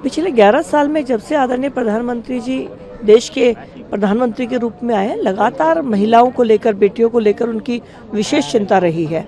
पिछले 11 साल में जब से आदरणीय प्रधानमंत्री जी देश के प्रधानमंत्री के रूप में आए, लगातार महिलाओं को लेकर, बेटियों को लेकर उनकी विशेष चिंता रही है।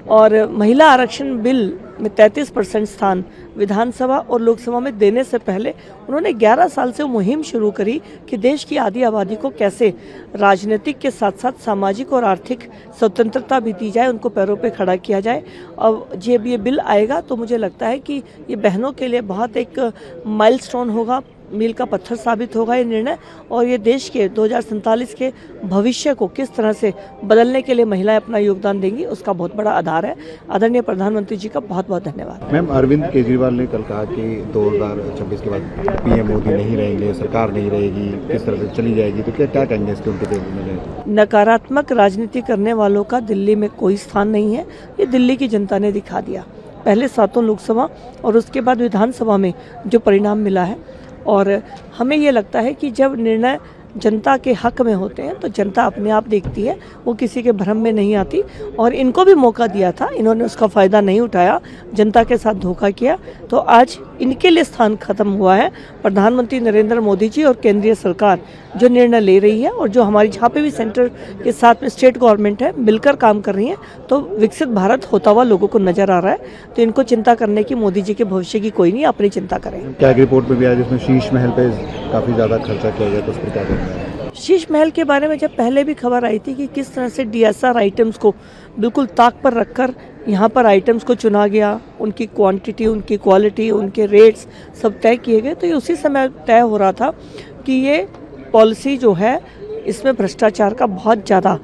और महिला आरक्षण बिल में 33% स्थान विधानसभा और लोकसभा में देने से पहले उन्होंने 11 साल से मुहिम शुरू करी कि देश की आधी आबादी को कैसे राजनीतिक के साथ साथ सामाजिक और आर्थिक स्वतंत्रता भी दी जाए, उनको पैरों पे खड़ा किया जाए। और जब ये बिल आएगा तो मुझे लगता है कि ये बहनों के लिए बहुत एक माइलस्टोन होगा, मील का पत्थर साबित होगा ये निर्णय। और ये देश के 2047 के भविष्य को किस तरह से बदलने के लिए महिलाएं अपना योगदान देंगी, उसका बहुत बड़ा आधार है। आदरणीय प्रधानमंत्री जी का बहुत बहुत धन्यवाद। मैम, अरविंद केजरीवाल ने कल कहा कि 2026 के बाद पीएम मोदी नहीं रहेंगे, सरकार नहीं रहेगी, किस तरह से चली जाएगी, तो क्या कहेंगे इसके उनके देश? नकारात्मक राजनीति करने वालों का दिल्ली में कोई स्थान नहीं है। ये दिल्ली की जनता ने दिखा दिया। पहले 7 लोकसभा और उसके बाद विधानसभा में जो परिणाम मिला है, और हमें ये लगता है कि जब निर्णय जनता के हक में होते हैं तो जनता अपने आप देखती है, वो किसी के भ्रम में नहीं आती। और इनको भी मौका दिया था, इन्होंने उसका फ़ायदा नहीं उठाया, जनता के साथ धोखा किया, तो आज इनके लिए स्थान खत्म हुआ है। प्रधानमंत्री नरेंद्र मोदी जी और केंद्रीय सरकार जो निर्णय ले रही है, और जो हमारी जहाँ पे भी सेंटर के साथ में स्टेट गवर्नमेंट है, मिलकर काम कर रही है, तो विकसित भारत होता हुआ लोगों को नजर आ रहा है। तो इनको चिंता करने की मोदी जी के भविष्य की कोई नहीं, अपनी चिंता करें। क्या रिपोर्ट में भी आया जिसमें शीश महल पे काफ़ी ज़्यादा खर्चा किया गया, तो उस पर क्या कहना है? शीश महल के बारे में जब पहले भी खबर आई थी कि किस तरह से डीएसआर आइटम्स को बिल्कुल ताक पर रखकर यहाँ पर आइटम्स को चुना गया, उनकी क्वांटिटी, उनकी क्वालिटी, उनके रेट्स सब तय किए गए, तो ये उसी समय तय हो रहा था कि ये पॉलिसी जो है इसमें भ्रष्टाचार का बहुत ज़्यादा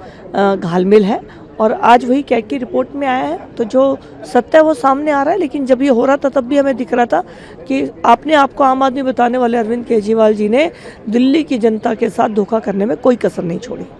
घालमेल है। और आज वही कैग की रिपोर्ट में आया है, तो जो सत्य है वो सामने आ रहा है। लेकिन जब ये हो रहा था तब भी हमें दिख रहा था कि आपने आपको आम आदमी बताने वाले अरविंद केजरीवाल जी ने दिल्ली की जनता के साथ धोखा करने में कोई कसर नहीं छोड़ी।